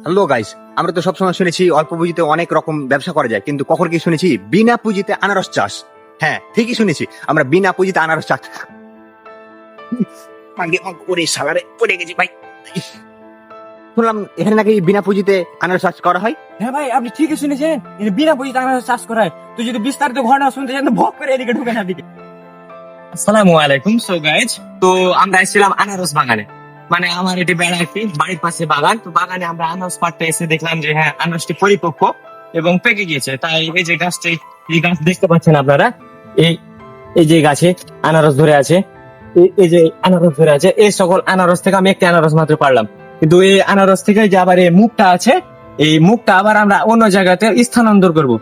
Hello guys, আমরা তো সবসময় শুনেছি অল্প পুঁজিতে অনেক রকম ব্যবসা করা যায়, কিন্তু কখন কি শুনেছি বিনা পুঁজিতে আনারস চাষ। হ্যাঁ, ঠিকই শুনেছি, আমরা বিনা পুঁজিতে আনারস চাষ। ওরে শালারে, পড়ে গেছি ভাই। শুনলাম এখানে নাকি বিনা পুঁজিতে আনারস চাষ করা হয়। হ্যাঁ ভাই, আপনি ঠিকই শুনেছেন, এটা বিনা পুঁজিতে আনারস চাষ করা হয়। তো যদি বিস্তারিত ঘটনা শুনতে চান তো ভক করে এদিকে ঢুকে না দিকে। আসসালামু আলাইকুম। সো গাইজ, তো আমরা এসেছিলাম আনারস বাগানে। মানে আমার এটি বেড়া একটি বাড়ির পাশে বাগান, তো বাগানে আমরা আনারস পাড়তে এসে দেখলাম যে হ্যাঁ, আনারসটি পরিপক্ক এবং পেকে গিয়েছে। তাই এই যে গাছটি, এই গাছ দেখতে পাচ্ছেন আপনারা, এই এই যে গাছে আনারস ধরে আছে, এই যে আনারস ধরে আছে, এই সকল আনারস থেকে আমি একটি আনারস মাত্র পারলাম। কিন্তু এই আনারস থেকে যে আবার এই মুখটা আছে, এই মুখটা আবার আমরা অন্য জায়গাতে স্থানান্তর করব।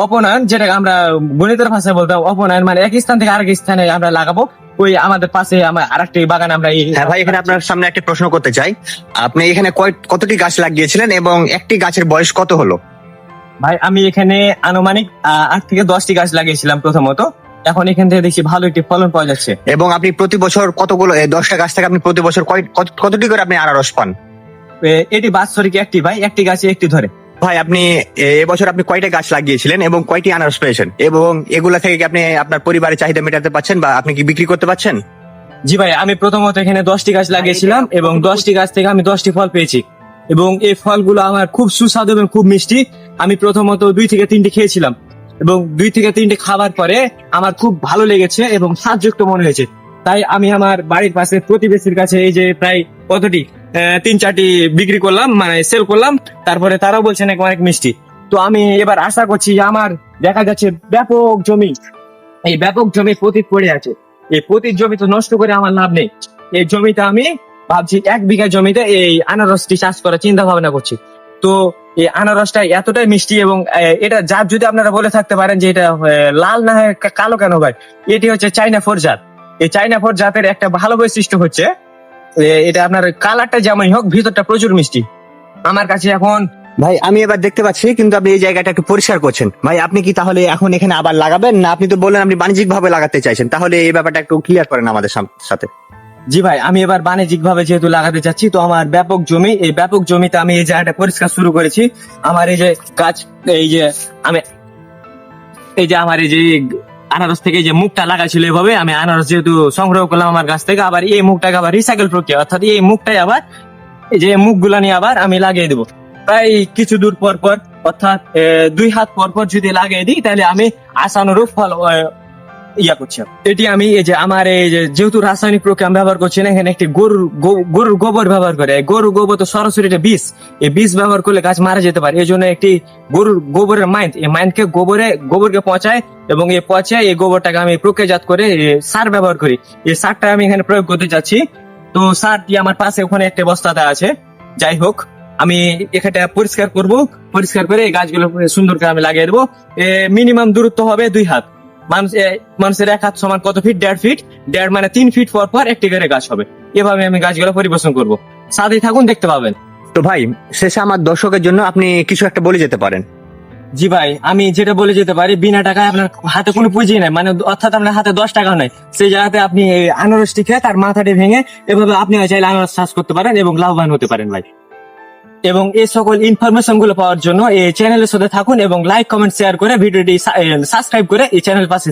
অপনয়ন, যেটা আমরা গণিতের ভাষায় বলতাম অপনয়ন, মানে এক স্থান থেকে আরেক স্থানে আমরা লাগাবো। ওই আমাদের পাশে আমার আরেকটি বাগান আমরা হ্যাঁ ভাই, এখানে আপনার সামনে একটা প্রশ্ন করতে চাই। আপনি এখানে কতটি গাছ লাগিয়েছিলেন এবং একটি গাছের বয়স কত হলো? ভাই, আমি এখানে আনুমানিক 8 থেকে 10টি গাছ লাগিয়েছিলাম প্রথমত। এখন এখান থেকে দেখছি ভালো একটি ফলন পাওয়া যাচ্ছে। এবং আপনি প্রতি বছর কতগুলো, 10টা গাছ থেকে আপনি প্রতি বছর কতটি করে আপনি আনারস পান? এটি বাৎসরিক একটি, ভাই, একটি গাছে একটি ধরে। ভাই, আপনি এবছর আপনি কয়টা গাছ লাগিয়েছিলেন এবং কয়টি আনারস পেয়েছেন, এবং এগুলা থেকে কি আপনি আপনার পরিবারের চাহিদা মেটাতে পারছেন বা আপনি কি বিক্রি করতে পারছেন? জি ভাই, আমি প্রথমত এখানে 10টি গাছ লাগিয়েছিলাম এবং 10টি গাছ থেকে আমি 10টি ফল পেয়েছি। এবং এই ফলগুলো আমার খুব সুস্বাদু এবং খুব মিষ্টি। আমি প্রথমত 2 থেকে 3টি খেয়েছিলাম এবং 2 থেকে 3টি খাবার পরে আমার খুব ভালো লেগেছে এবং স্বাদযুক্ত মনে হয়েছে। তাই আমি আমার বাড়ির পাশে প্রতিবেশীর কাছে এই যে প্রায় কতটি 3-4টি বিক্রি করলাম, মানে সেল করলাম। তারপরে তারাও বলছেন অনেক মিষ্টি। তো আমি এবার আশা করছি যে আমার দেখা যাচ্ছে ব্যাপক জমি, এই ব্যাপক জমি পতিত পড়ে আছে। এই পতিত জমি তো নষ্ট করে আমার লাভ নেই। এই জমিটা আমি ভাবছি 1 বিঘা জমিতে এই আনারসটি চাষ করার চিন্তা ভাবনা করছি। তো এই আনারসটা এতটাই মিষ্টি এবং এটা জাত যদি আপনারা বলে থাকতে পারেন যে এটা লাল না হয় কালো কেন ভাই, এটি হচ্ছে চাইনা ফোর জাত। এই চাইনা ফোর জাতের একটা ভালো বৈশিষ্ট্য হচ্ছে এটা আপনার কালারটা যেমনই হোক, ভিতরটা প্রচুর মিষ্টি। আমার কাছে এখন ভাই, আমি এবার দেখতে পাচ্ছি, কিন্তু আপনি এই জায়গাটা একটু পরিষ্কার করছেন। ভাই, আপনি কি তাহলে এখন এখানে আবার লাগাবেন, না আপনি তো বললেন আপনি বাণিজ্যিক ভাবে লাগাতে চাইছেন? তাহলে এই ব্যাপারটা একটু ক্লিয়ার করেন আমাদের সাথে। জি ভাই, আমি এবার বাণিজ্যিক ভাবে যেহেতু লাগাতে চাচ্ছি, তো আমার ব্যাপক জমি, এই ব্যাপক জমিতে আমি এই জায়গাটা পরিষ্কার শুরু করেছি। আমার এই যে গাছ, এই যে আমি এই যে আমার এই যে আনারস থেকে যে মুখটা লাগাইছিল, এভাবে আমি আনারস যেহেতু সংগ্রহ করলাম আমার গাছ থেকে, আবার এই মুখটাকে আবার রিসাইকেল প্রক্রিয়া, অর্থাৎ এই মুখটাই আবার এই যে মুখগুলা নিয়ে আবার আমি লাগিয়ে দেবো। প্রায় কিছু দূর পর পর, অর্থাৎ 2 হাত পর পর যদি লাগিয়ে দিই, তাহলে আমি আশানুরূপ ফল ইয়া করছি। এটি আমি এই যে আমার এই যে যেহেতু রাসায়নিক প্রক্রিয়া আমি ব্যবহার করছি না, এখানে একটি গরুর গোবর ব্যবহার করে। গরুর গোবর তো সরাসরি এটা বিষ, এই বিষ ব্যবহার করলে গাছ মারা যেতে পারে। এই জন্য একটি গরুর গোবরের মাইন্ড, এই মাইন্ডকে গোবরকে পচায় এবং এই পচায় এই গোবরটাকে আমি প্রক্রিয়াজাত করে সার ব্যবহার করি। এই সারটা আমি এখানে প্রয়োগ করতে চাচ্ছি। তো সারটি আমার পাশে ওখানে একটা বস্তাতে আছে। যাই হোক, আমি এখানটা পরিষ্কার করব, পরিষ্কার করে এই গাছগুলো সুন্দর করে আমি লাগিয়ে দেবো। মিনিমাম দূরত্ব হবে 2 হাত। মানুষের 1 হাত সমান কত ফিট? 1.5 ফিট। 1.5 মানে 3 ফিট পর পর একটি করে গাছ হবে। এভাবে আমি গাছগুলো পরিবেশন করব। সাথেই থাকুন, দেখতে পাবেন। তো ভাই, শেষে আমার দর্শকের জন্য আপনি কিছু একটা বলে যেতে পারেন। জি ভাই, আমি যেটা বলে যেতে পারি, বিনা টাকায় আপনার হাতে কোনো পুঁজি নাই, মানে অর্থাৎ আপনার হাতে 10 টাকা নাই, সেই জায়গাতে আপনি এই আনারসটি খেয়ে তার মাথাটি ভেঙে এভাবে আপনি চাইলে আনারস চাষ করতে পারেন এবং লাভবান হতে পারেন ভাই। এবং এই সকল ইনফরমেশন গুলো পাওয়ার জন্য এই চ্যানেলের সাথে থাকুন এবং লাইক, কমেন্ট, শেয়ার করে ভিডিওটি সাবস্ক্রাইব করে এই চ্যানেল পাশে